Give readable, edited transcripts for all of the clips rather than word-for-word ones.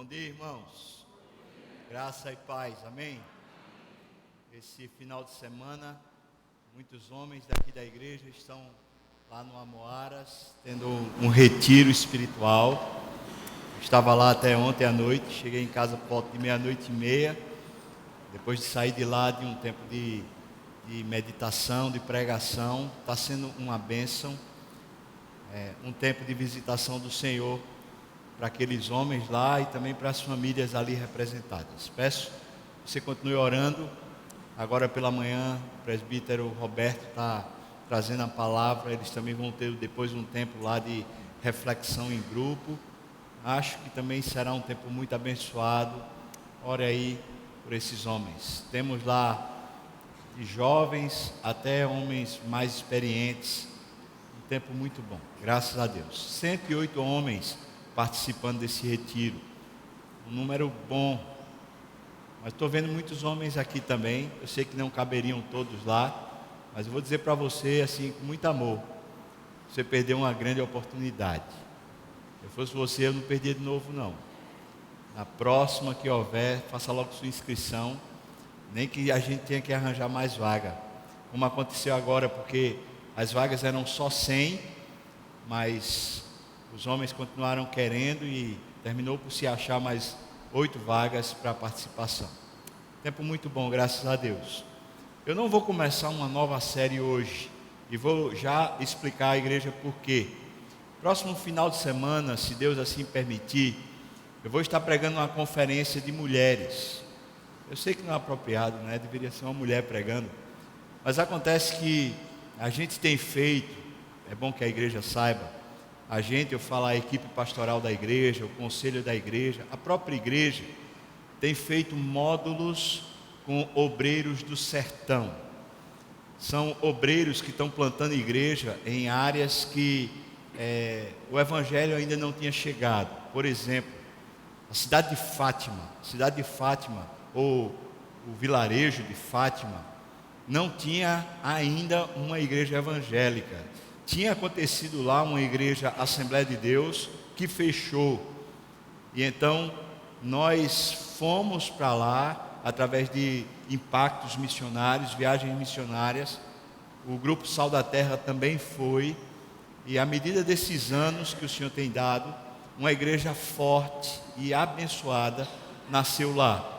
dia, irmãos. Graça e paz, amém? Esse final de semana, muitos homens daqui da igreja estão lá no Amoaras, tendo um retiro espiritual. Estava lá até ontem à noite, cheguei em casa por volta de 00:30, depois de sair de lá de um tempo de meditação, de pregação. Está sendo uma bênção, um tempo de visitação do Senhor para aqueles homens lá e também para as famílias ali representadas. Peço que você continue orando. Agora pela manhã, o presbítero Roberto está trazendo a palavra. Eles também vão ter depois um tempo lá de reflexão em grupo. Acho que também será um tempo muito abençoado. Ore aí por esses homens. Temos lá de jovens até homens mais experientes. Um tempo muito bom, graças a Deus. 108 homens participando desse retiro. Um número bom. Mas estou vendo muitos homens aqui também. Eu sei que não caberiam todos lá, mas eu vou dizer para você assim, com muito amor: você perdeu uma grande oportunidade. Se eu fosse você, eu não perdia de novo não. Na próxima que houver, faça logo sua inscrição. Nem que a gente tenha que arranjar mais vaga, como aconteceu agora, porque as vagas eram só 100, mas os homens continuaram querendo e terminou por se achar mais 8 vagas para participação. Tempo muito bom, graças a Deus. Eu não vou começar uma nova série hoje e vou já explicar à igreja por quê. Próximo final de semana, se Deus assim permitir, eu vou estar pregando uma conferência de mulheres. Eu sei que não é apropriado, né? Deveria ser uma mulher pregando, mas acontece que a gente tem feito, é bom que a igreja saiba, eu falo a equipe pastoral da igreja, o conselho da igreja, a própria igreja tem feito módulos com obreiros do sertão. São obreiros que estão plantando igreja em áreas que o evangelho ainda não tinha chegado. Por exemplo, a cidade de Fátima, ou o vilarejo de Fátima, não tinha ainda uma igreja evangélica. Tinha acontecido lá uma igreja Assembleia de Deus que fechou. E então nós fomos para lá através de impactos missionários, viagens missionárias. O grupo Sal da Terra também foi. E à medida desses anos que o Senhor tem dado, uma igreja forte e abençoada nasceu lá.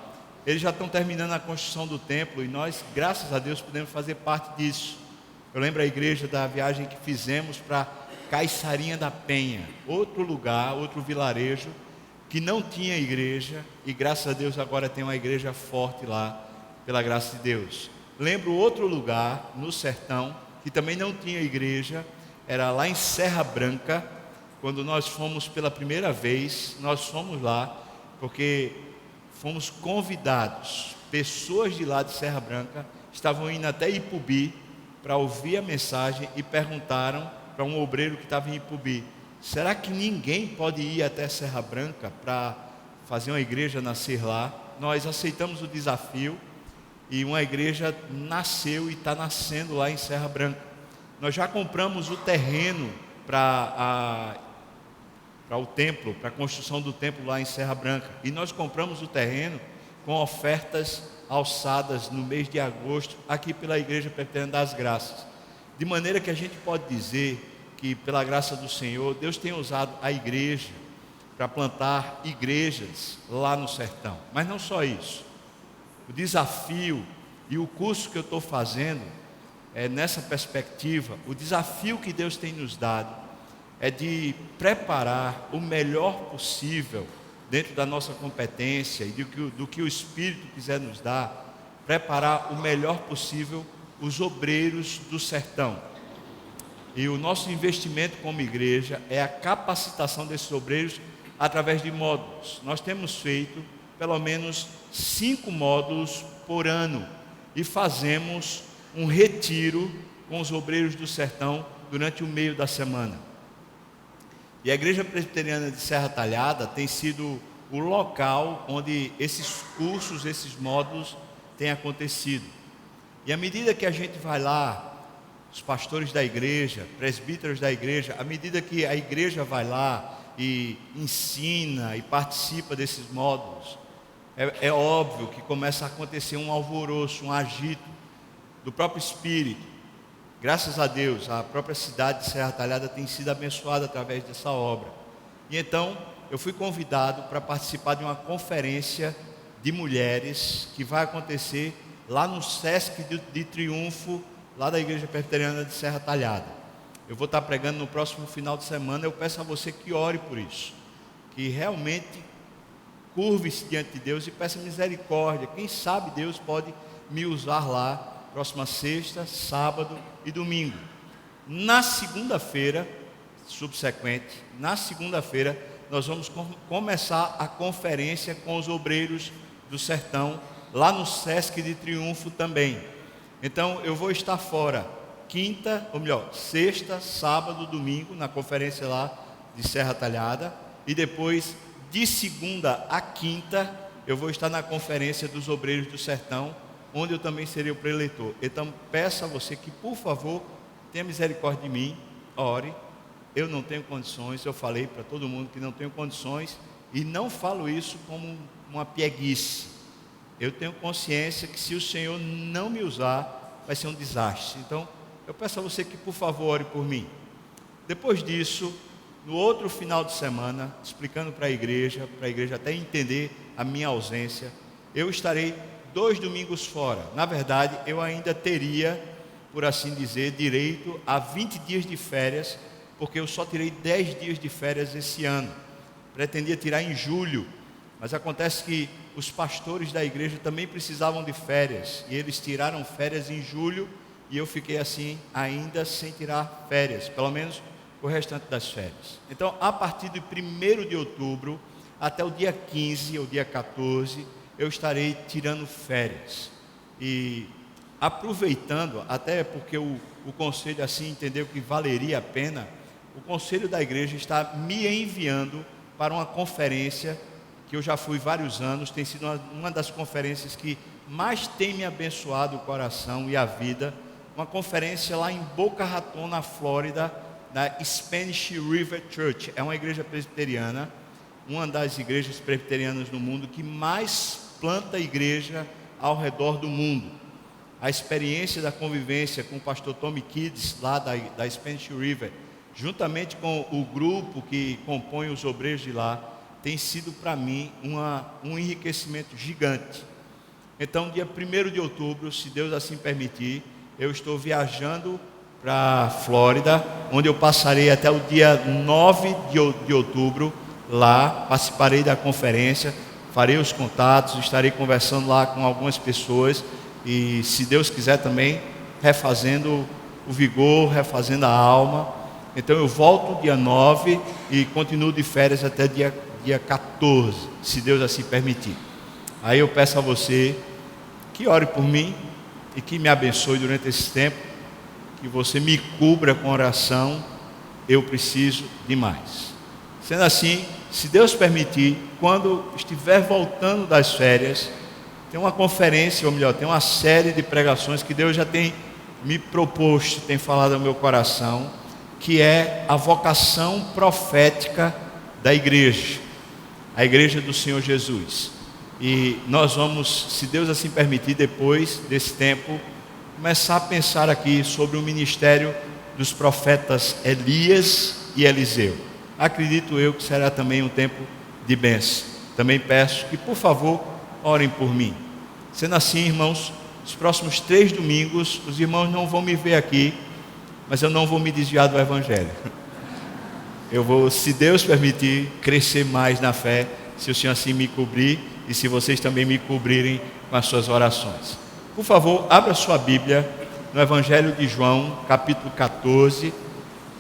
Eles já estão terminando a construção do templo e nós, graças a Deus, podemos fazer parte disso. Eu lembro a igreja da viagem que fizemos para Caiçarinha da Penha, outro lugar, outro vilarejo que não tinha igreja e graças a Deus agora tem uma igreja forte lá, pela graça de Deus. Lembro outro lugar no sertão que também não tinha igreja, era lá em Serra Branca. Quando nós fomos pela primeira vez, nós fomos lá porque fomos convidados. Pessoas de lá de Serra Branca estavam indo até Ipubi para ouvir a mensagem e perguntaram para um obreiro que estava em Ipubi: será que ninguém pode ir até Serra Branca para fazer uma igreja nascer lá? Nós aceitamos o desafio e uma igreja nasceu e está nascendo lá em Serra Branca. Nós já compramos o terreno para o templo, para a construção do templo lá em Serra Branca. E nós compramos o terreno com ofertas alçadas no mês de agosto, aqui pela Igreja Presbiteriana das Graças. De maneira que a gente pode dizer que, pela graça do Senhor, Deus tem usado a igreja para plantar igrejas lá no sertão. Mas não só isso. O desafio e o curso que eu estou fazendo é nessa perspectiva. O desafio que Deus tem nos dado é de preparar o melhor possível, dentro da nossa competência e do que o Espírito quiser nos dar, preparar o melhor possível os obreiros do sertão. E o nosso investimento como igreja é a capacitação desses obreiros através de módulos. Nós temos feito pelo menos 5 módulos por ano e fazemos um retiro com os obreiros do sertão durante o meio da semana. E a Igreja Presbiteriana de Serra Talhada tem sido o local onde esses cursos, esses módulos têm acontecido. E à medida que a gente vai lá, os pastores da igreja, presbíteros da igreja, à medida que a igreja vai lá, e ensina e participa desses módulos, é óbvio que começa a acontecer um alvoroço, um agito do próprio Espírito. Graças a Deus, a própria cidade de Serra Talhada tem sido abençoada através dessa obra. E então, eu fui convidado para participar de uma conferência de mulheres que vai acontecer lá no Sesc de Triunfo, lá da Igreja Presbiteriana de Serra Talhada. Eu vou estar pregando no próximo final de semana. Eu peço a você que ore por isso, que realmente curve-se diante de Deus e peça misericórdia. Quem sabe Deus pode me usar lá, próxima sexta, sábado e domingo. Na segunda-feira subsequente, nós vamos começar a conferência com os obreiros do sertão, lá no Sesc de Triunfo também. Então eu vou estar fora sexta, sábado, domingo, na conferência lá de Serra Talhada, e depois de segunda a quinta eu vou estar na conferência dos obreiros do sertão, onde eu também serei o preletor. Então peço a você que, por favor, tenha misericórdia de mim, ore. Eu não tenho condições, eu falei para todo mundo que não tenho condições, e não falo isso como uma pieguice. Eu tenho consciência que se o Senhor não me usar, vai ser um desastre. Então eu peço a você que, por favor, ore por mim. Depois disso, no outro final de semana, explicando para a igreja até entender a minha ausência, eu estarei 2 domingos fora. Na verdade, eu ainda teria, por assim dizer, direito a 20 dias de férias, porque eu só tirei 10 dias de férias esse ano. Pretendia tirar em julho, mas acontece que os pastores da igreja também precisavam de férias, e eles tiraram férias em julho, e eu fiquei assim, ainda sem tirar férias, pelo menos o restante das férias. Então, a partir do 1º de outubro, até o dia 15 ou dia 14, eu estarei tirando férias. E aproveitando, até porque o conselho assim entendeu que valeria a pena, o conselho da igreja está me enviando para uma conferência que eu já fui vários anos, tem sido uma das conferências que mais tem me abençoado o coração e a vida, uma conferência lá em Boca Raton, na Flórida, da Spanish River Church. É uma igreja presbiteriana, uma das igrejas presbiterianas no mundo que mais planta igreja ao redor do mundo. A experiência da convivência com o pastor Tommy Kids, lá da Spanish River, juntamente com o grupo que compõe os obreiros de lá, tem sido para mim um enriquecimento gigante. Então, dia 1º de outubro, se Deus assim permitir, eu estou viajando para a Flórida, onde eu passarei até o dia 9 de outubro, lá, participarei da conferência, farei os contatos, estarei conversando lá com algumas pessoas, e se Deus quiser também, refazendo o vigor, refazendo a alma. Então eu volto dia 9 e continuo de férias até dia 14, se Deus assim permitir. Aí eu peço a você que ore por mim e que me abençoe durante esse tempo, que você me cubra com oração. Eu preciso de mais. Sendo assim, se Deus permitir, quando estiver voltando das férias, tem uma conferência, ou melhor, tem uma série de pregações que Deus já tem me proposto, tem falado ao meu coração, que é a vocação profética da igreja, a igreja do Senhor Jesus. E nós vamos, se Deus assim permitir, depois desse tempo, começar a pensar aqui sobre o ministério dos profetas Elias e Eliseu. Acredito eu que será também um tempo de bênção. Também peço que, por favor, orem por mim. Sendo assim, irmãos, os próximos 3 domingos, os irmãos não vão me ver aqui, mas eu não vou me desviar do Evangelho. Eu vou, se Deus permitir, crescer mais na fé, se o Senhor assim me cobrir e se vocês também me cobrirem com as suas orações. Por favor, abra sua Bíblia no Evangelho de João, capítulo 14,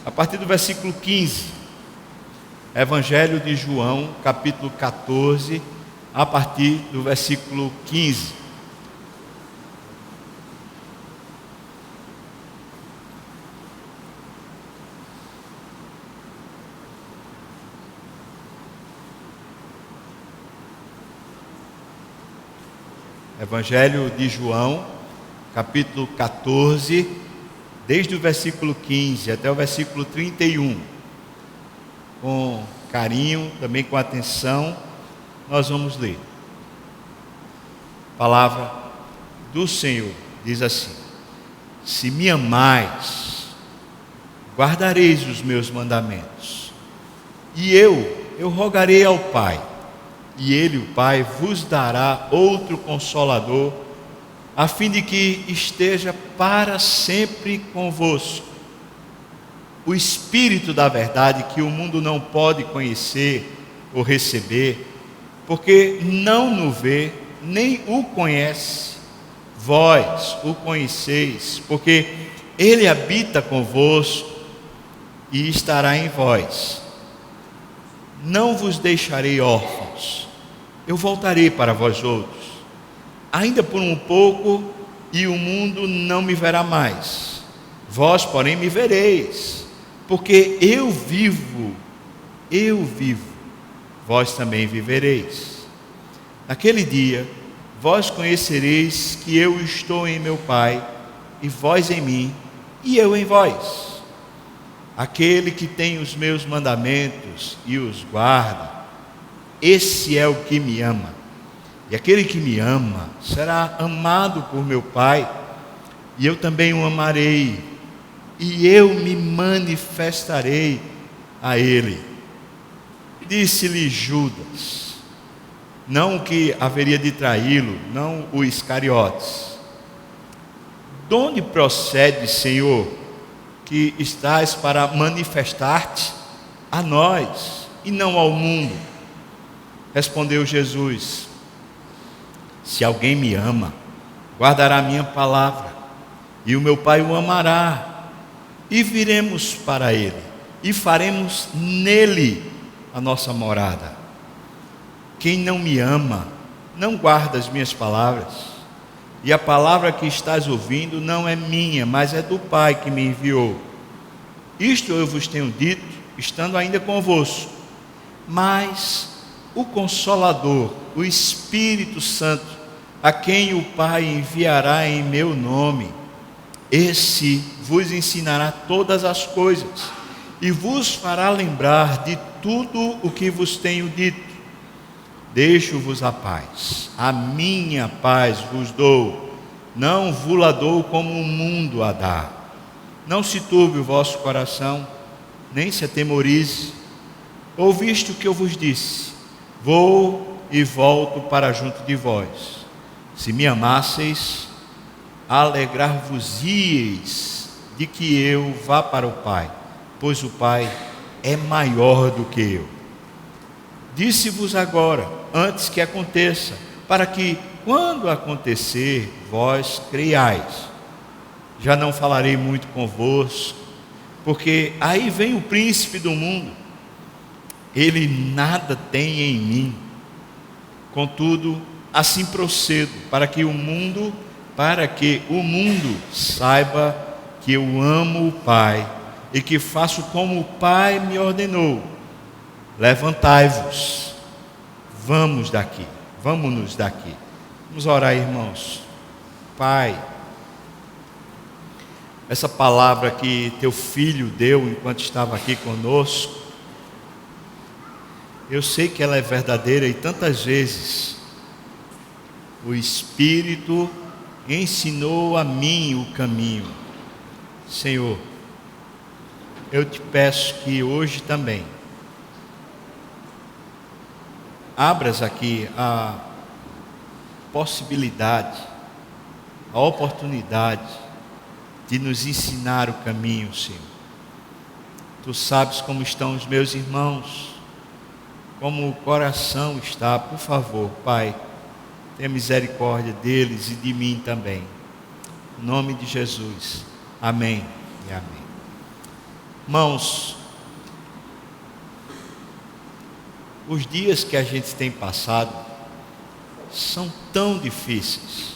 a partir do versículo 15. Evangelho de João, capítulo 14, a partir do versículo 15. Evangelho de João, capítulo 14, desde o versículo 15 até o versículo 31, com carinho, também com atenção, nós vamos ler. A palavra do Senhor diz assim: se me amais, guardareis os meus mandamentos, e eu rogarei ao Pai, e Ele, o Pai, vos dará outro Consolador, a fim de que esteja para sempre convosco. O Espírito da verdade, que o mundo não pode conhecer ou receber, porque não o vê, nem o conhece. Vós o conheceis, porque Ele habita convosco e estará em vós. Não vos deixarei órfãos, eu voltarei para vós outros. Ainda por um pouco, e o mundo não me verá mais. Vós, porém, me vereis, porque eu vivo, vós também vivereis. Naquele dia, vós conhecereis que eu estou em meu Pai, e vós em mim, e eu em vós. Aquele que tem os meus mandamentos e os guarda, esse é o que me ama. E aquele que me ama será amado por meu Pai, e eu também o amarei, e eu me manifestarei a ele. Disse-lhe Judas, não o que haveria de traí-lo, não o Iscariotes: de onde procede, Senhor, que estás para manifestar-te a nós e não ao mundo? Respondeu Jesus: se alguém me ama, guardará a minha palavra, e o meu Pai o amará, e viremos para ele, e faremos nele a nossa morada. Quem não me ama, não guarda as minhas palavras, e a palavra que estás ouvindo não é minha, mas é do Pai que me enviou. Isto eu vos tenho dito, estando ainda convosco. Mas o Consolador, o Espírito Santo, a quem o Pai enviará em meu nome, esse vos ensinará todas as coisas, e vos fará lembrar de tudo o que vos tenho dito. Deixo-vos a paz, a minha paz vos dou, não vos-la dou como o mundo a dá. Não se turbe o vosso coração, nem se atemorize. Ouviste o que eu vos disse: vou e volto para junto de vós. Se me amasseis, alegrar-vos-íeis de que eu vá para o Pai, pois o Pai é maior do que eu. Disse-vos agora, antes que aconteça, para que, quando acontecer, vós creiais. Já não falarei muito convosco, porque aí vem o príncipe do mundo. Ele nada tem em mim. Contudo, assim procedo, para que o mundo saiba que eu amo o Pai e que faço como o Pai me ordenou. Levantai-vos, vamos-nos daqui. Vamos orar, irmãos. Pai, essa palavra que teu filho deu enquanto estava aqui conosco, eu sei que ela é verdadeira, e tantas vezes o Espírito ensinou a mim o caminho. Senhor, eu te peço que hoje também abras aqui a possibilidade, a oportunidade de nos ensinar o caminho, Senhor. Tu sabes como estão os meus irmãos, como o coração está. Por favor, Pai, tenha misericórdia deles e de mim também. Em nome de Jesus. Amém e amém. Irmãos, os dias que a gente tem passado são tão difíceis.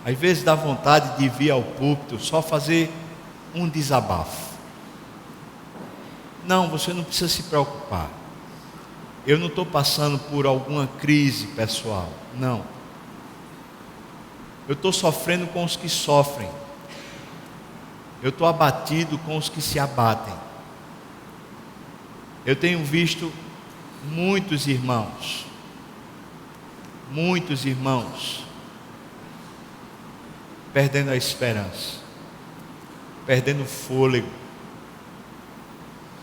Às vezes dá vontade de vir ao púlpito só fazer um desabafo. Não, você não precisa se preocupar. Eu não estou passando por alguma crise pessoal, não. Eu estou sofrendo com os que sofrem. eu estou abatido com os que se abatem. Eu tenho visto muitos irmãos, perdendo a esperança, perdendo o fôlego,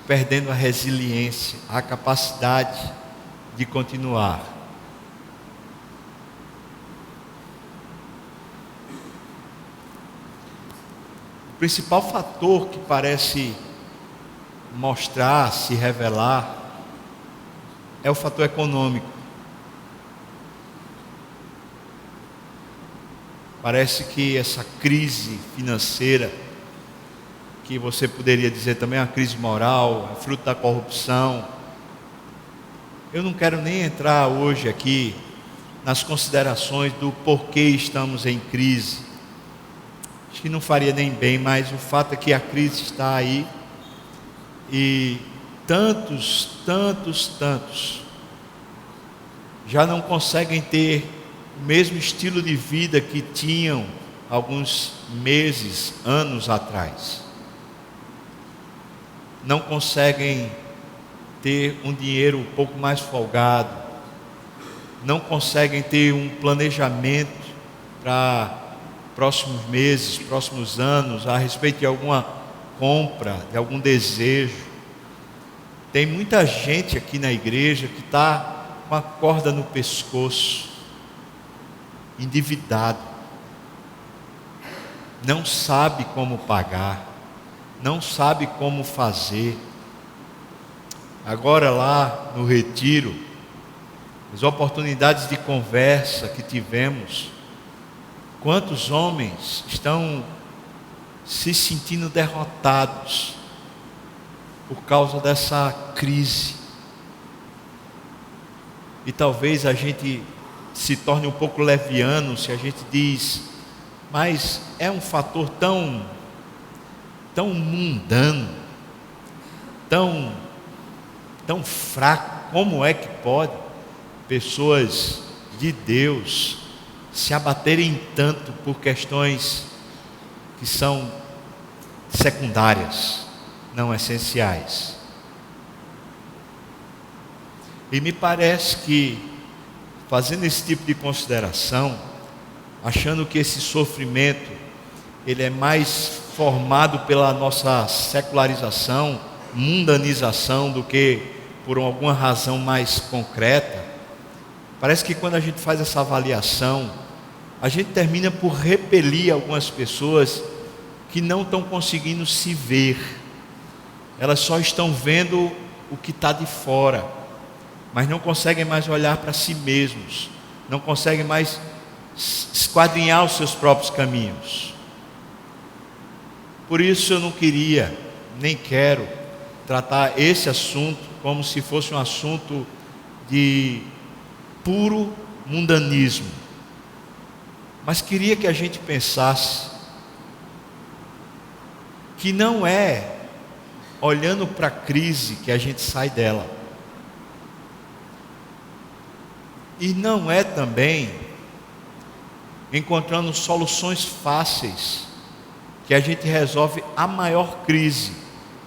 perdendo a resiliência, a capacidade de continuar. O principal fator que parece mostrar, se revelar, é o fator econômico. Parece que essa crise financeira, que você poderia dizer também uma crise moral, é fruto da corrupção. Eu não quero nem entrar hoje aqui nas considerações do porquê estamos em crise. Acho que não faria nem bem, mas o fato é que a crise está aí e tantos já não conseguem ter o mesmo estilo de vida que tinham alguns meses, anos atrás. Não conseguem ter um dinheiro um pouco mais folgado, não conseguem ter um planejamento para próximos meses, próximos anos, a respeito de alguma compra, de algum desejo. Tem muita gente aqui na igreja que está com a corda no pescoço, endividado, não sabe como pagar, não sabe como fazer. Agora lá no retiro, as oportunidades de conversa que tivemos, quantos homens estão se sentindo derrotados por causa dessa crise. E talvez a gente se torne um pouco leviano se a gente diz, mas é um fator tão mundano, tão fraco. Como é que pode pessoas de Deus se abaterem tanto por questões que são secundárias, não essenciais? E me parece que, fazendo esse tipo de consideração, achando que esse sofrimento ele é mais formado pela nossa secularização, mundanização, do que por alguma razão mais concreta, parece que quando a gente faz essa avaliação, a gente termina por repelir algumas pessoas que não estão conseguindo se ver. Elas só estão vendo o que está de fora, mas não conseguem mais olhar para si mesmos, não conseguem mais esquadrinhar os seus próprios caminhos. Por isso eu não queria, nem quero, tratar esse assunto como se fosse um assunto de puro mundanismo, mas queria que a gente pensasse que não é olhando para a crise que a gente sai dela, e não é também encontrando soluções fáceis que a gente resolve a maior crise,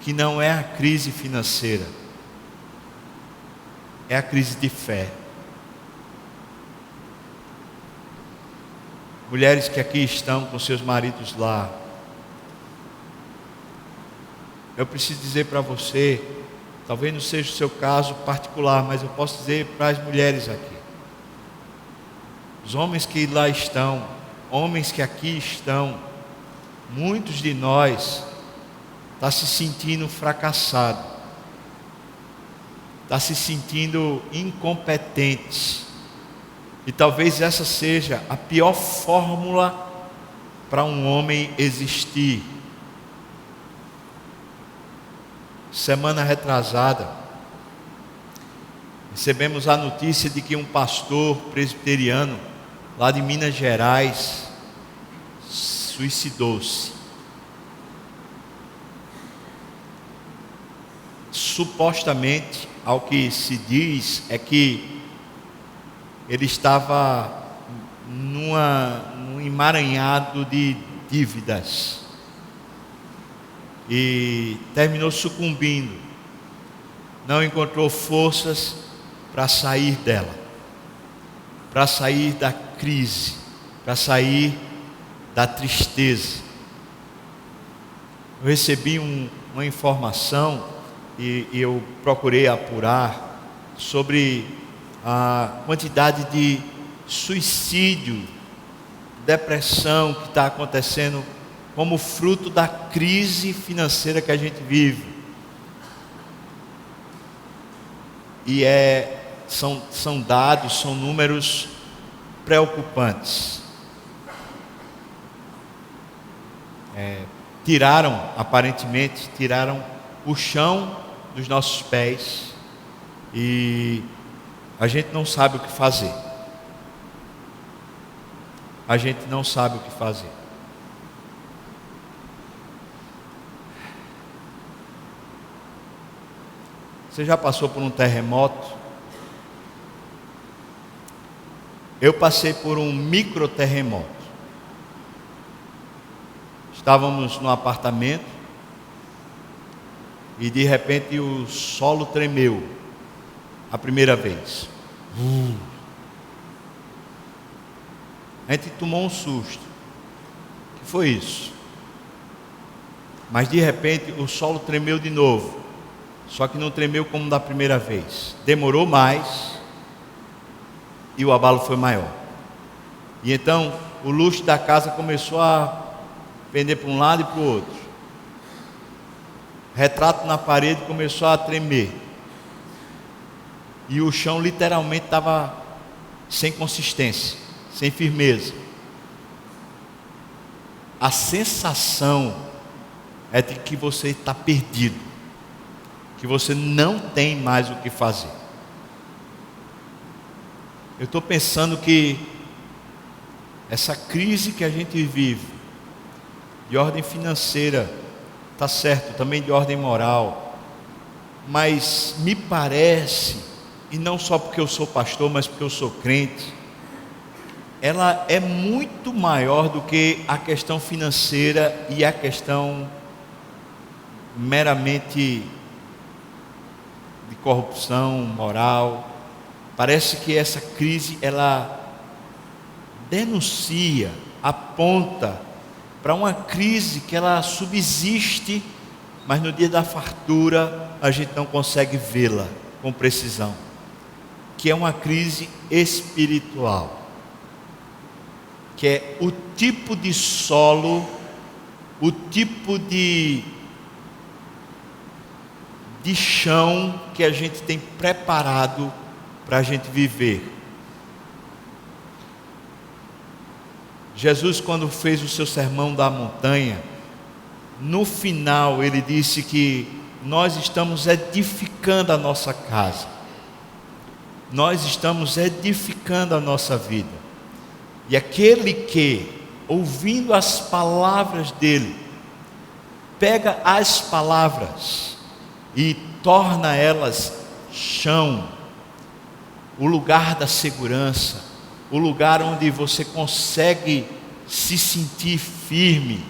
que não é a crise financeira, é a crise de fé. Mulheres que aqui estão com seus maridos lá, eu preciso dizer para você, talvez não seja o seu caso particular, mas eu posso dizer para as mulheres aqui, os homens que lá estão, homens que aqui estão, muitos de nós está se sentindo fracassado, está se sentindo incompetente, e talvez essa seja a pior fórmula para um homem existir. Semana retrasada, recebemos a notícia de que um pastor presbiteriano lá de Minas Gerais suicidou-se. Supostamente, ao que se diz é que ele estava num emaranhado de dívidas. e terminou sucumbindo. Não encontrou forças para sair dela, para sair da crise, para sair da tristeza. Eu recebi uma informação e eu procurei apurar sobre a quantidade de suicídio, depressão que está acontecendo como fruto da crise financeira que a gente vive. E são dados, são números preocupantes. Aparentemente tiraram o chão dos nossos pés e a gente não sabe o que fazer. A gente não sabe o que fazer. Você já passou por um terremoto? Eu passei por um micro terremoto. Estávamos no apartamento e de repente o solo tremeu a primeira vez. A gente tomou um susto. O que foi isso? Mas de repente o solo tremeu de novo. Só que não tremeu como da primeira vez. Demorou mais e o abalo foi maior. E então o luxo da casa começou a pender para um lado e para o outro. Retrato na parede começou a tremer. E o chão literalmente estava sem consistência, sem firmeza. A sensação é de que você está perdido, que você não tem mais o que fazer. Eu estou pensando que essa crise que a gente vive, de ordem financeira, está certo, também de ordem moral, mas me parece, e não só porque eu sou pastor, mas porque eu sou crente, ela é muito maior do que a questão financeira e a questão meramente de corrupção moral. Parece que essa crise, ela denuncia, aponta para uma crise que ela subsiste, mas no dia da fartura a gente não consegue vê-la com precisão, que é uma crise espiritual, que é o tipo de solo, o tipo de chão que a gente tem preparado para a gente viver. Jesus, quando fez o seu sermão da montanha, no final ele disse que nós estamos edificando a nossa casa, nós estamos edificando a nossa vida, e aquele que, ouvindo as palavras dele, pega as palavras e torna elas chão, o lugar da segurança, o lugar onde você consegue se sentir firme.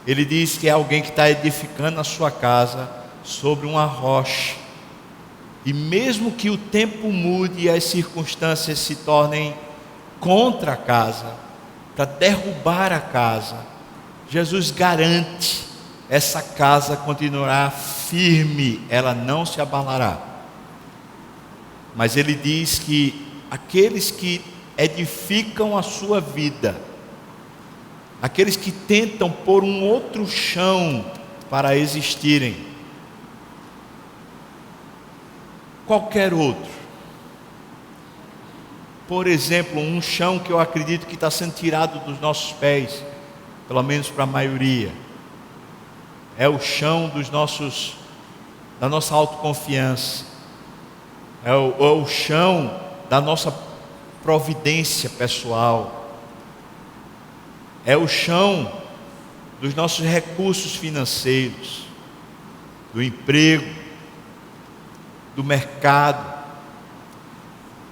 Ele diz que é alguém que está edificando a sua casa sobre uma rocha, e mesmo que o tempo mude e as circunstâncias se tornem contra a casa, para derrubar a casa, Jesus garante: essa casa continuará firme, ela não se abalará. Mas ele diz que aqueles que edificam a sua vida, aqueles que tentam pôr um outro chão para existirem, qualquer outro, por exemplo, um chão que eu acredito que está sendo tirado dos nossos pés, pelo menos para a maioria, é o chão da nossa autoconfiança, é o chão da nossa providência pessoal, é o chão dos nossos recursos financeiros, do emprego, do mercado.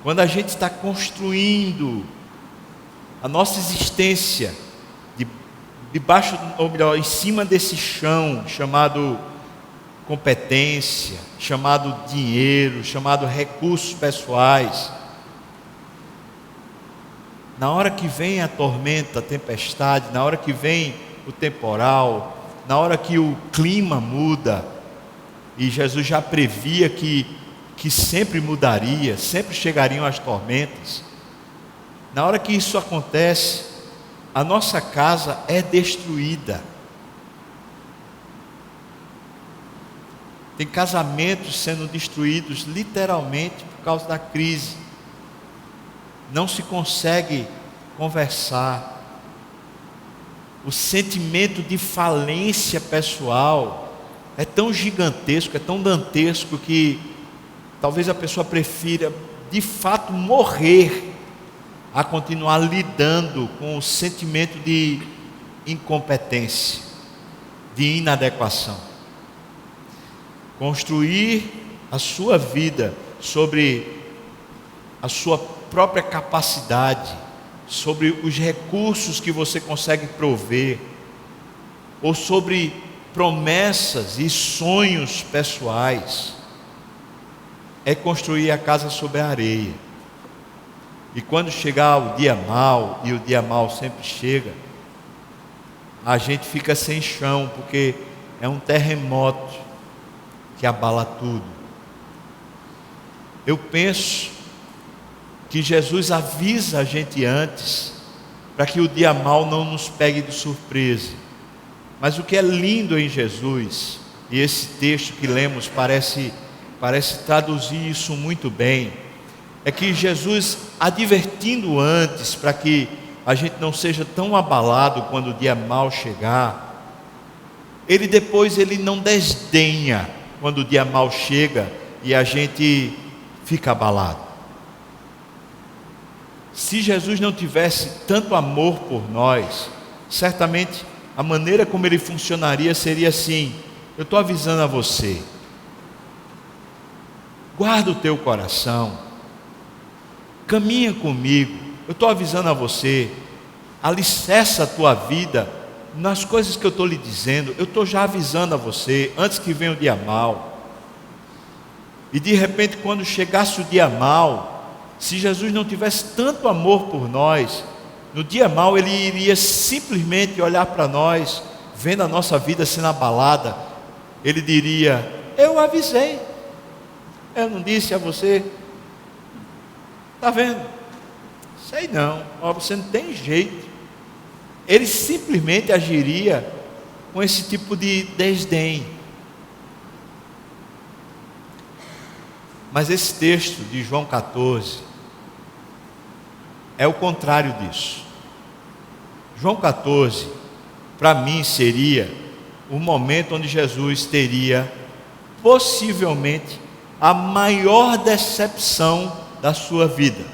Quando a gente está construindo a nossa existência debaixo, ou melhor, em cima desse chão chamado competência, chamado dinheiro, chamado recursos pessoais, na hora que vem a tormenta, a tempestade, na hora que vem o temporal, na hora que o clima muda, e Jesus já previa que sempre mudaria, sempre chegariam as tormentas, na hora que isso acontece, a nossa casa é destruída. Tem casamentos sendo destruídos literalmente por causa da crise. Não se consegue conversar. O sentimento de falência pessoal é tão gigantesco, é tão dantesco, que talvez a pessoa prefira de fato morrer a continuar lidando com o sentimento de incompetência, de inadequação. Construir a sua vida sobre a sua própria capacidade, sobre os recursos que você consegue prover, ou sobre promessas e sonhos pessoais, é construir a casa sobre a areia. E quando chegar o dia mau, e o dia mau sempre chega, a gente fica sem chão, porque é um terremoto que abala tudo. Eu penso que Jesus avisa a gente antes, para que o dia mau não nos pegue de surpresa. Mas o que é lindo em Jesus, e esse texto que lemos parece traduzir isso muito bem, é que Jesus, advertindo antes, para que a gente não seja tão abalado quando o dia mau chegar, ele não desdenha quando o dia mau chega e a gente fica abalado. Se Jesus não tivesse tanto amor por nós, certamente a maneira como ele funcionaria seria assim: eu estou avisando a você, guarda o teu coração, caminha comigo, eu estou avisando a você, alicerça a tua vida nas coisas que eu estou lhe dizendo, eu estou já avisando a você, antes que venha o dia mau. E de repente, quando chegasse o dia mau, se Jesus não tivesse tanto amor por nós, no dia mau ele iria simplesmente olhar para nós, vendo a nossa vida sendo abalada, ele diria: eu avisei, eu não disse a você? Está vendo? Sei não, você não tem jeito. Ele simplesmente agiria com esse tipo de desdém. Mas esse texto de João 14 é o contrário disso. João 14, para mim, seria o momento onde Jesus teria possivelmente a maior decepção da sua vida.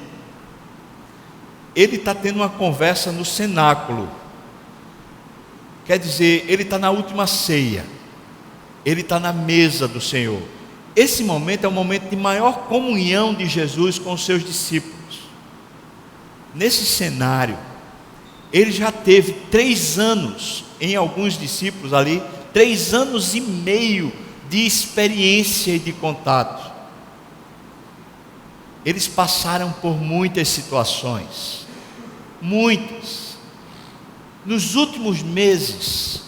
Ele está tendo uma conversa no cenáculo, quer dizer, ele está na última ceia, ele está na mesa do Senhor. Esse momento é o momento de maior comunhão de Jesus com os seus discípulos. Nesse cenário, ele já teve 3 anos, em alguns discípulos ali, 3 anos e meio de experiência e de contato. Eles passaram por muitas situações, muitas. Nos últimos meses,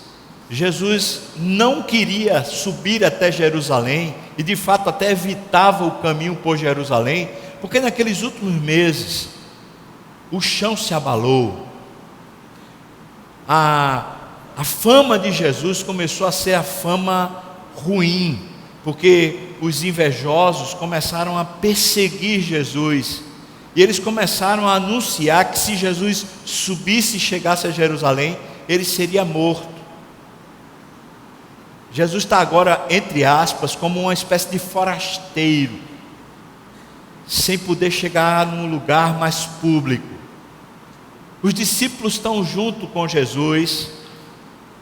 Jesus não queria subir até Jerusalém, e de fato até evitava o caminho por Jerusalém, porque naqueles últimos meses, o chão se abalou. A fama de Jesus começou a ser a fama ruim, porque os invejosos começaram a perseguir Jesus, e eles começaram a anunciar que se Jesus subisse e chegasse a Jerusalém, ele seria morto. Jesus está agora, entre aspas, como uma espécie de forasteiro, sem poder chegar num lugar mais público. Os discípulos estão junto com Jesus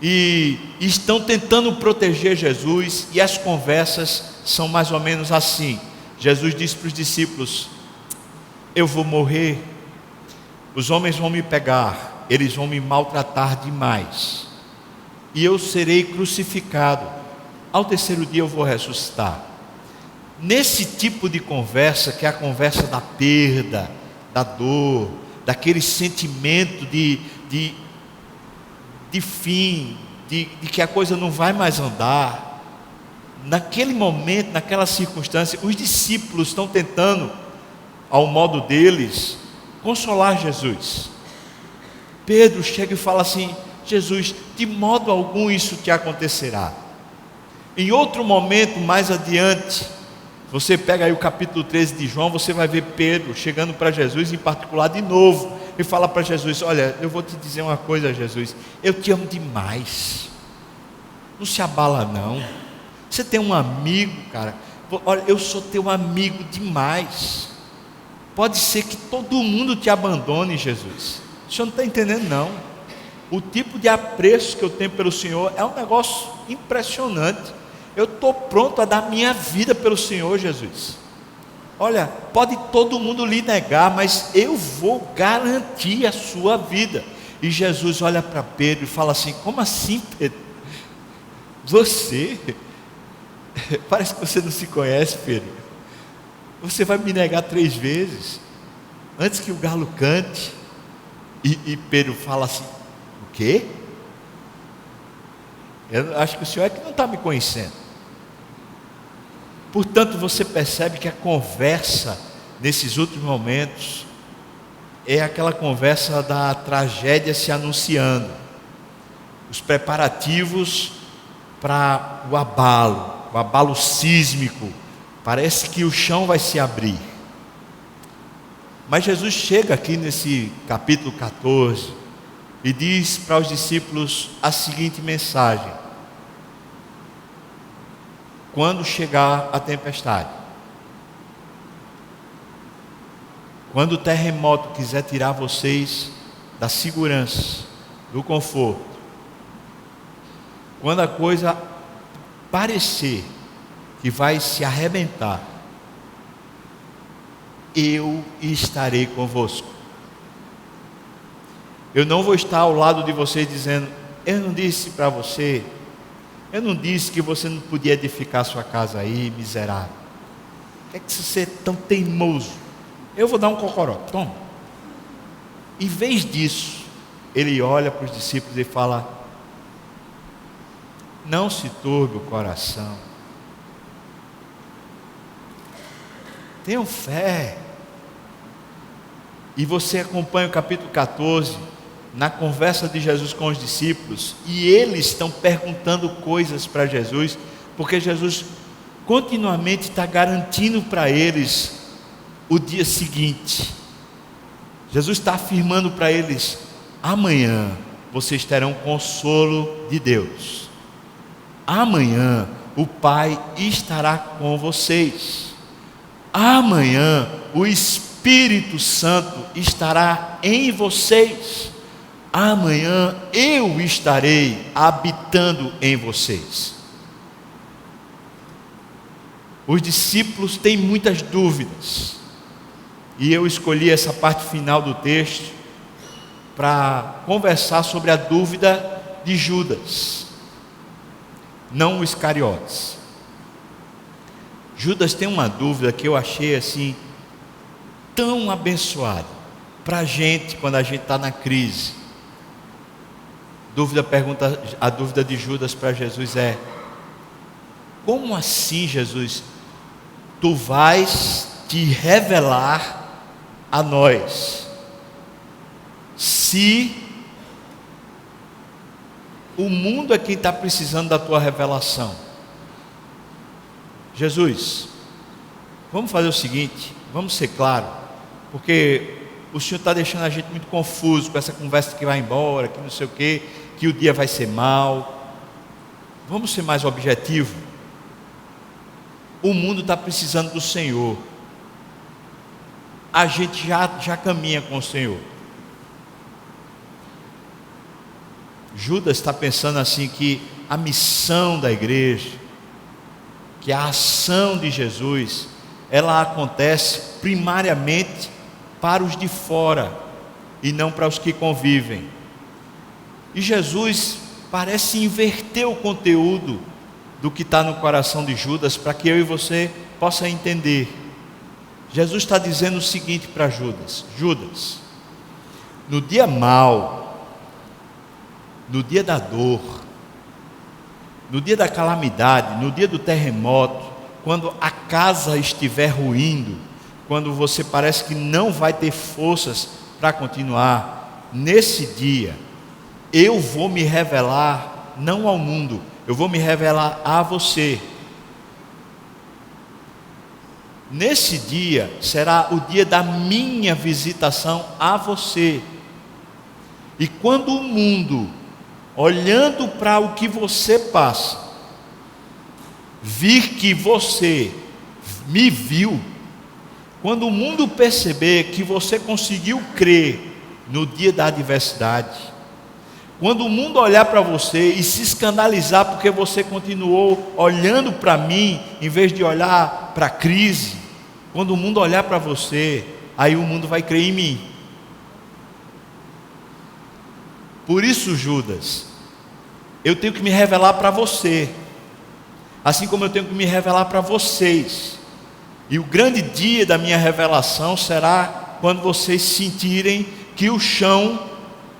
e estão tentando proteger Jesus, e as conversas são mais ou menos assim. Jesus disse para os discípulos: eu vou morrer, os homens vão me pegar, eles vão me maltratar demais, e eu serei crucificado, ao terceiro dia eu vou ressuscitar. Nesse tipo de conversa, que é a conversa da perda, da dor, daquele sentimento de fim, de que a coisa não vai mais andar, naquele momento, naquela circunstância, os discípulos estão tentando, ao modo deles, consolar Jesus. Pedro chega e fala assim: Jesus, de modo algum isso te acontecerá. Em outro momento, mais adiante, você pega aí o capítulo 13 de João, você vai ver Pedro chegando para Jesus em particular de novo, e fala para Jesus: olha, eu vou te dizer uma coisa, Jesus, eu te amo demais, não se abala não, você tem um amigo, cara, olha, eu sou teu amigo demais, pode ser que todo mundo te abandone, Jesus, o senhor não está entendendo não, o tipo de apreço que eu tenho pelo Senhor é um negócio impressionante, eu estou pronto a dar minha vida pelo Senhor, Jesus. Olha, pode todo mundo lhe negar, mas eu vou garantir a sua vida. E Jesus olha para Pedro e fala assim: como assim, Pedro? Você? Parece que você não se conhece, Pedro. Você vai me negar 3 vezes, antes que o galo cante. E Pedro fala assim: o quê? Eu acho que o senhor é que não está me conhecendo. Portanto, você percebe que a conversa nesses últimos momentos é aquela conversa da tragédia se anunciando, os preparativos para o abalo sísmico, parece que o chão vai se abrir. Mas Jesus chega aqui nesse capítulo 14 e diz para os discípulos a seguinte mensagem: quando chegar a tempestade, quando o terremoto quiser tirar vocês da segurança, do conforto, quando a coisa parecer que vai se arrebentar, eu estarei convosco. Eu não vou estar ao lado de vocês dizendo: eu não disse para você, eu não disse que você não podia edificar sua casa aí, miserável. Por que é que você é tão teimoso? Eu vou dar um cocoró, toma. Em vez disso, ele olha para os discípulos e fala: não se turbe o coração, tenham fé. E você acompanha o capítulo 14, na conversa de Jesus com os discípulos, e eles estão perguntando coisas para Jesus, porque Jesus continuamente está garantindo para eles o dia seguinte. Jesus está afirmando para eles: amanhã vocês terão consolo de Deus, amanhã o Pai estará com vocês, amanhã o Espírito Santo estará em vocês, amanhã eu estarei habitando em vocês. Os discípulos têm muitas dúvidas, e eu escolhi essa parte final do texto para conversar sobre a dúvida de Judas, não o Iscariotes. Judas tem uma dúvida que eu achei assim tão abençoada para a gente quando a gente está na crise. A dúvida de Judas para Jesus é: como assim, Jesus, tu vais te revelar a nós, se o mundo é quem está precisando da tua revelação? Jesus, vamos fazer o seguinte, vamos ser claros, porque o Senhor está deixando a gente muito confuso com essa conversa que vai embora, que não sei o quê, que o dia vai ser mau. Vamos ser mais objetivos. O mundo está precisando do Senhor, a gente já caminha com o Senhor. Judas está pensando assim, que a missão da igreja, que a ação de Jesus, ela acontece primariamente para os de fora e não para os que convivem. E Jesus parece inverter o conteúdo do que está no coração de Judas, para que eu e você possa entender. Jesus está dizendo o seguinte para Judas: Judas, no dia mau, no dia da dor, no dia da calamidade, no dia do terremoto, quando a casa estiver ruindo, quando você parece que não vai ter forças para continuar, nesse dia, eu vou me revelar não ao mundo, eu vou me revelar a você. Nesse dia será o dia da minha visitação a você. E quando o mundo, olhando para o que você passa, vir que você me viu, quando o mundo perceber que você conseguiu crer no dia da adversidade, quando o mundo olhar para você e se escandalizar porque você continuou olhando para mim em vez de olhar para a crise, quando o mundo olhar para você, aí o mundo vai crer em mim. Por isso, Judas, eu tenho que me revelar para você, assim como eu tenho que me revelar para vocês. E o grande dia da minha revelação será quando vocês sentirem que o chão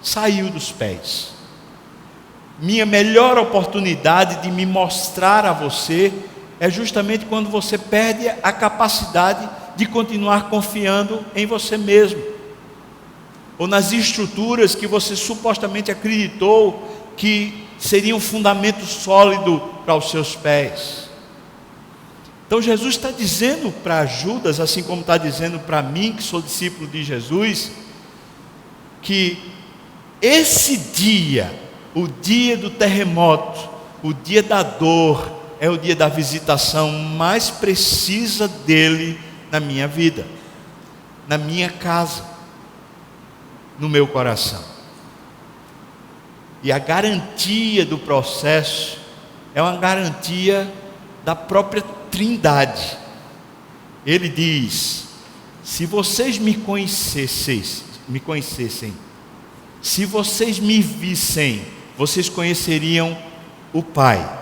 saiu dos pés. Minha melhor oportunidade de me mostrar a você é justamente quando você perde a capacidade de continuar confiando em você mesmo, ou nas estruturas que você supostamente acreditou que seriam um fundamento sólido para os seus pés. Então Jesus está dizendo para Judas, assim como está dizendo para mim, que sou discípulo de Jesus, que esse dia, o dia do terremoto, o dia da dor, é o dia da visitação mais precisa dele na minha vida, na minha casa, no meu coração. E a garantia do processo é uma garantia da própria Trindade. Ele diz: se vocês me conhecessem, se vocês me vissem, vocês conheceriam o Pai.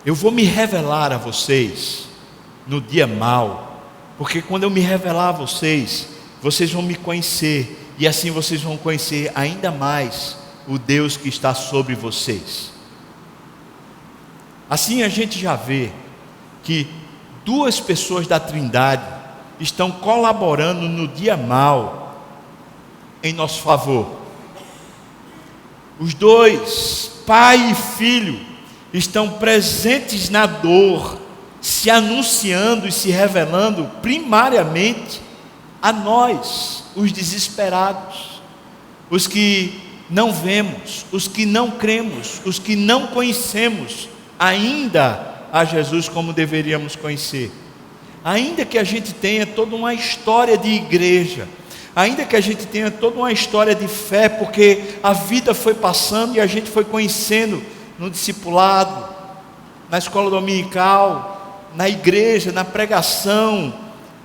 Eu vou me revelar a vocês no dia mau, porque quando eu me revelar a vocês, vocês vão me conhecer, e assim vocês vão conhecer ainda mais o Deus que está sobre vocês. Assim a gente já vê que duas pessoas da Trindade estão colaborando no dia mau em nosso favor. Os dois, pai e filho, estão presentes na dor, se anunciando e se revelando primariamente a nós, os desesperados, os que não vemos, os que não cremos, os que não conhecemos ainda a Jesus como deveríamos conhecer. Ainda que a gente tenha toda uma história de igreja, ainda que a gente tenha toda uma história de fé, porque a vida foi passando e a gente foi conhecendo no discipulado, na escola dominical, na igreja, na pregação,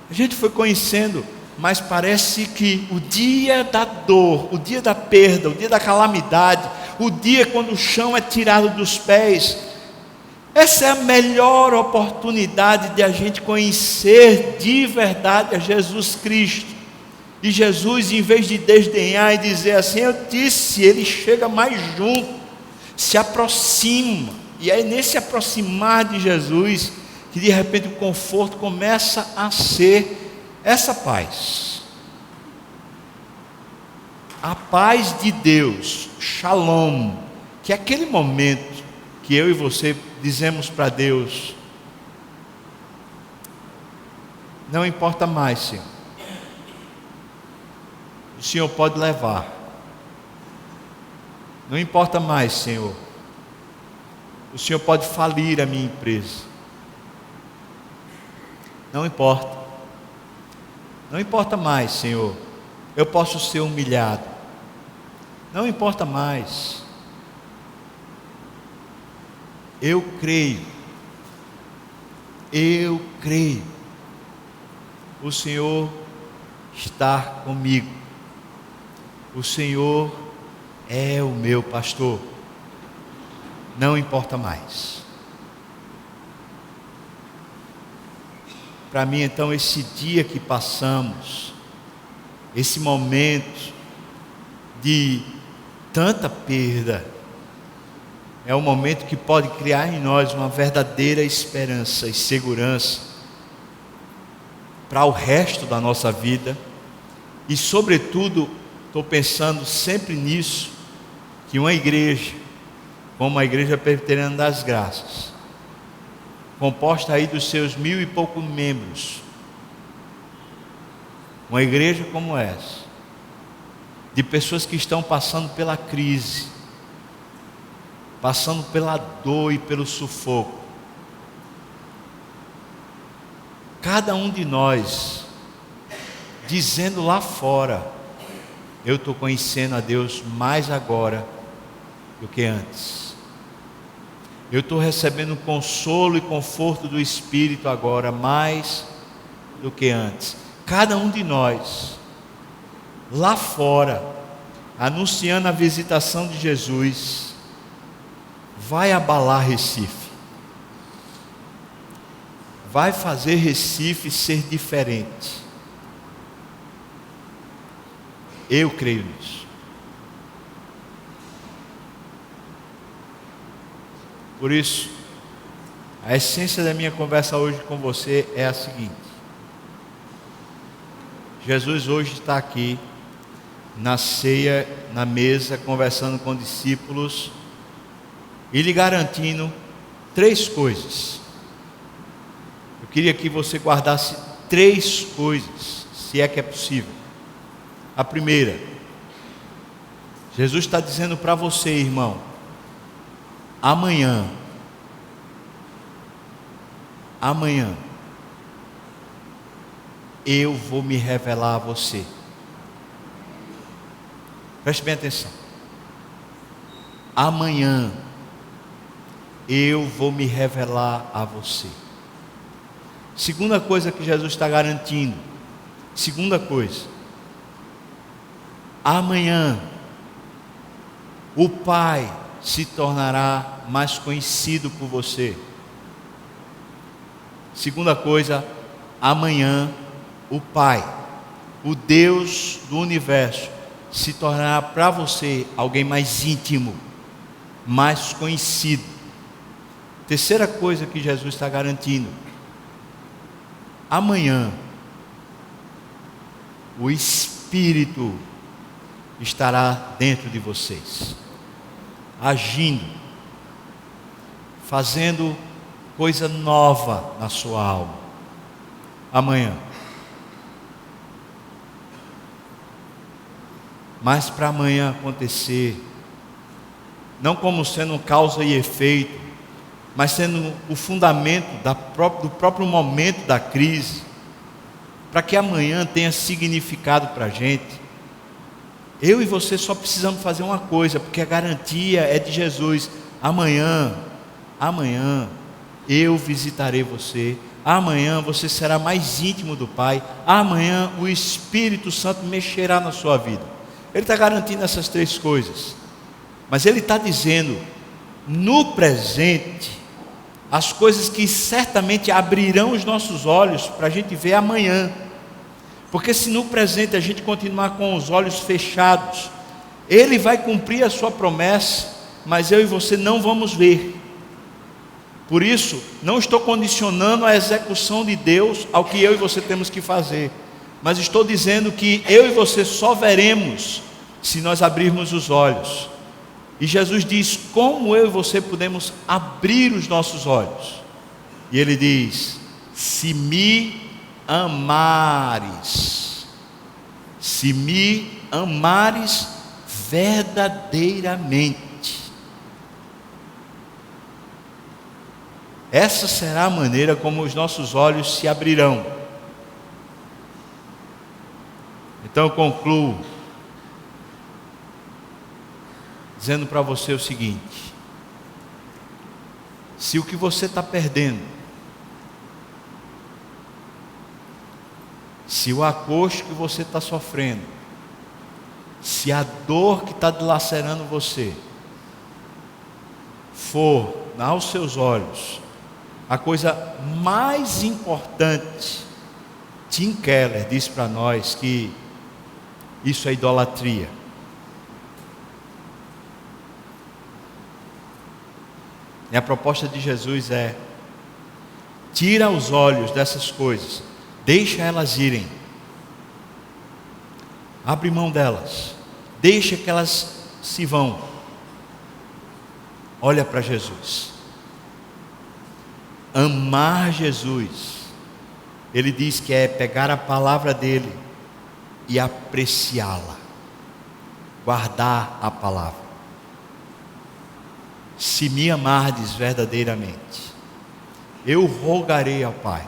a gente foi conhecendo, mas parece que o dia da dor, o dia da perda, o dia da calamidade, o dia quando o chão é tirado dos pés, essa é a melhor oportunidade de a gente conhecer de verdade a Jesus Cristo. E Jesus, em vez de desdenhar e dizer assim, eu disse, ele chega mais junto, se aproxima, e é nesse aproximar de Jesus que de repente o conforto começa a ser essa paz, a paz de Deus, Shalom, que é aquele momento que eu e você dizemos para Deus: não importa mais, Senhor, o Senhor pode levar, não importa mais, Senhor, o Senhor pode falir a minha empresa, não importa mais, Senhor, eu posso ser humilhado, não importa mais, eu creio, o Senhor está comigo, o Senhor é o meu pastor, não importa mais. Para mim, então, esse dia que passamos, esse momento de tanta perda, é um momento que pode criar em nós uma verdadeira esperança e segurança para o resto da nossa vida. E sobretudo, estou pensando sempre nisso, que uma igreja, como a Igreja Presbiteriana das Graças, composta aí dos seus 1000 e poucos membros, uma igreja como essa, de pessoas que estão passando pela crise, passando pela dor e pelo sufoco, cada um de nós dizendo lá fora: eu estou conhecendo a Deus mais agora do que antes, eu estou recebendo consolo e conforto do Espírito agora mais do que antes. Cada um de nós lá fora, anunciando a visitação de Jesus, vai abalar Recife, vai fazer Recife ser diferente. Eu creio nisso. Por isso, a essência da minha conversa hoje com você é a seguinte: Jesus hoje está aqui na ceia, na mesa, conversando com discípulos e lhe garantindo 3 coisas. Eu queria que você guardasse 3 coisas, se é que é possível. A primeira, Jesus está dizendo para você, irmão: amanhã, eu vou me revelar a você. Preste bem atenção. Amanhã, eu vou me revelar a você. Segunda coisa que Jesus está garantindo. Segunda coisa: amanhã, o Pai se tornará mais conhecido por você. Segunda coisa: amanhã, o Pai, o Deus do universo, se tornará para você alguém mais íntimo, mais conhecido. Terceira coisa que Jesus está garantindo: amanhã, o Espírito estará dentro de vocês, agindo, fazendo coisa nova na sua alma. Amanhã. Mas para amanhã acontecer, não como sendo causa e efeito, mas sendo o fundamento do próprio momento da crise, para que amanhã tenha significado para a gente, eu e você só precisamos fazer uma coisa, porque a garantia é de Jesus: amanhã eu visitarei você, amanhã você será mais íntimo do Pai, amanhã o Espírito Santo mexerá na sua vida. Ele está garantindo essas 3 coisas, mas Ele está dizendo, no presente, as coisas que certamente abrirão os nossos olhos para a gente ver amanhã. Porque se no presente a gente continuar com os olhos fechados, Ele vai cumprir a sua promessa, mas eu e você não vamos ver. Por isso, não estou condicionando a execução de Deus ao que eu e você temos que fazer, mas estou dizendo que eu e você só veremos se nós abrirmos os olhos. E Jesus diz: como eu e você podemos abrir os nossos olhos? E Ele diz: se me amares, se me amares verdadeiramente. Essa será a maneira como os nossos olhos se abrirão. Então eu concluo dizendo para você o seguinte: se o que você está perdendo, se o acosto que você está sofrendo, Se a dor que está dilacerando você for, aos seus olhos, a coisa mais importante, Tim Keller diz para nós que isso é idolatria. E a proposta de Jesus é: tira os olhos dessas coisas, deixa elas irem, abre mão delas, deixa que elas se vão, olha para Jesus. Amar Jesus, ele diz que é pegar a palavra dele e apreciá-la, guardar a palavra. Se me amardes verdadeiramente, eu rogarei ao Pai,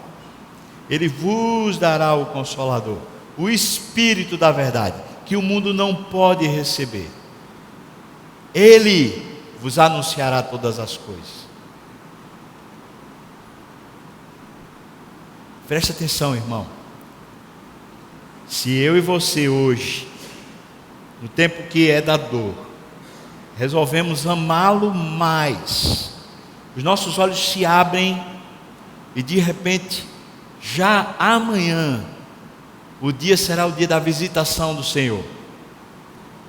Ele vos dará o Consolador, o Espírito da verdade, que o mundo não pode receber. Ele vos anunciará todas as coisas. Preste atenção, irmão. Se eu e você hoje, no tempo que é da dor, resolvemos amá-lo mais, os nossos olhos se abrem e de repente, já amanhã, o dia será o dia da visitação do Senhor.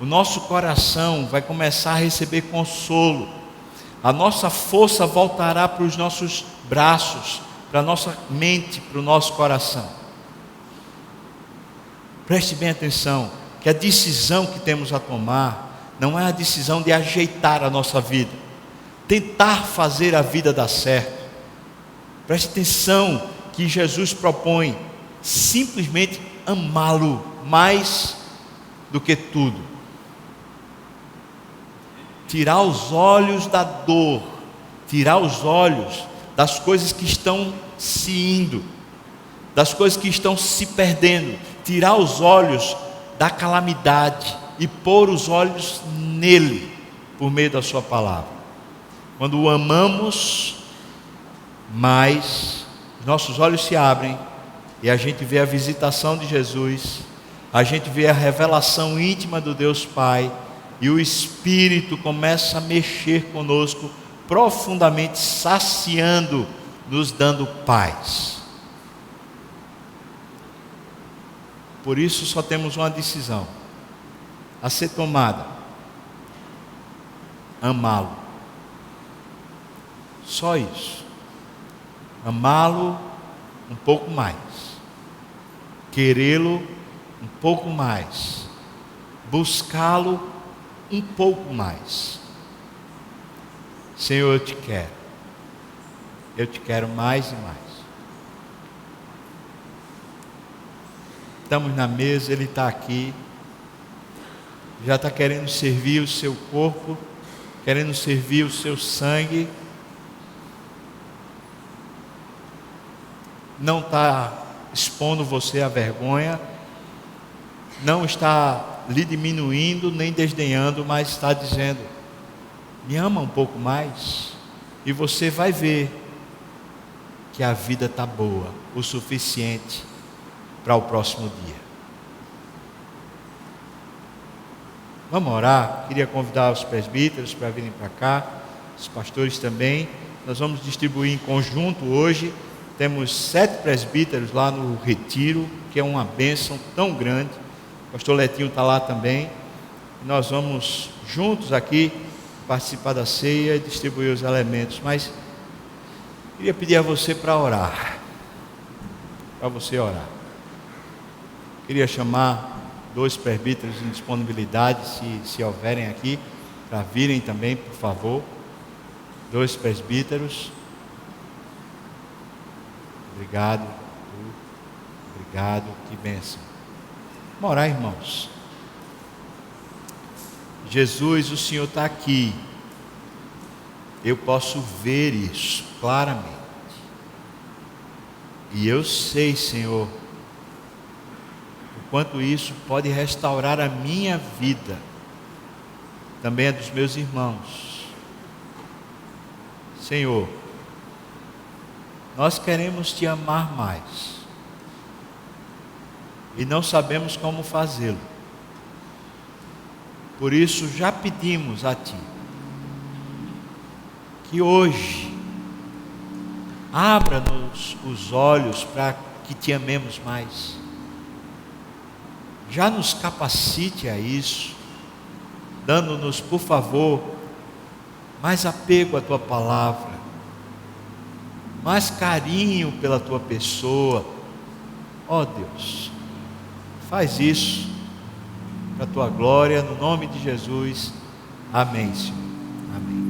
O nosso coração vai começar a receber consolo, a nossa força voltará para os nossos braços, para a nossa mente, para o nosso coração. Preste bem atenção, que a decisão que temos a tomar não é a decisão de ajeitar a nossa vida, tentar fazer a vida dar certo. Preste atenção que Jesus propõe simplesmente amá-lo mais do que tudo. Tirar os olhos da dor, tirar os olhos das coisas que estão se indo, das coisas que estão se perdendo, tirar os olhos da calamidade e pôr os olhos nele, por meio da sua palavra. Quando o amamos mais, nossos olhos se abrem e a gente vê a visitação de Jesus, a gente vê a revelação íntima do Deus Pai, e o Espírito começa a mexer conosco profundamente, saciando, nos dando paz. Por isso só temos uma decisão a ser tomada: amá-lo. Só isso. Amá-lo um pouco mais, querê-lo um pouco mais, buscá-lo um pouco mais. Senhor, eu te quero mais e mais. Estamos na mesa, Ele está aqui, já está querendo servir o seu corpo, querendo servir o seu sangue, não está expondo você à vergonha, não está lhe diminuindo nem desdenhando, mas está dizendo: me ama um pouco mais, e você vai ver que a vida está boa, o suficiente para o próximo dia. Vamos orar. Queria convidar os presbíteros para virem para cá, os pastores também. Nós vamos distribuir em conjunto hoje. Temos 7 presbíteros lá no retiro, que é uma bênção tão grande. O pastor Letinho está lá também. E nós vamos juntos aqui participar da ceia e distribuir os elementos. Mas queria pedir a você para orar. Para você orar. Queria chamar 2 presbíteros em disponibilidade, se houverem aqui, para virem também, por favor. 2 presbíteros. Obrigado, obrigado, que bênção. Vamos orar, irmãos. Jesus, o Senhor está aqui. Eu posso ver isso claramente. E eu sei, Senhor, o quanto isso pode restaurar a minha vida, também a dos meus irmãos. Senhor, nós queremos te amar mais e não sabemos como fazê-lo. Por isso já pedimos a Ti que hoje abra-nos os olhos para que Te amemos mais. Já nos capacite a isso, dando-nos, por favor, mais apego à Tua palavra, mais carinho pela Tua pessoa. Ó Deus, faz isso para a Tua glória, no nome de Jesus. Amém, Senhor. Amém.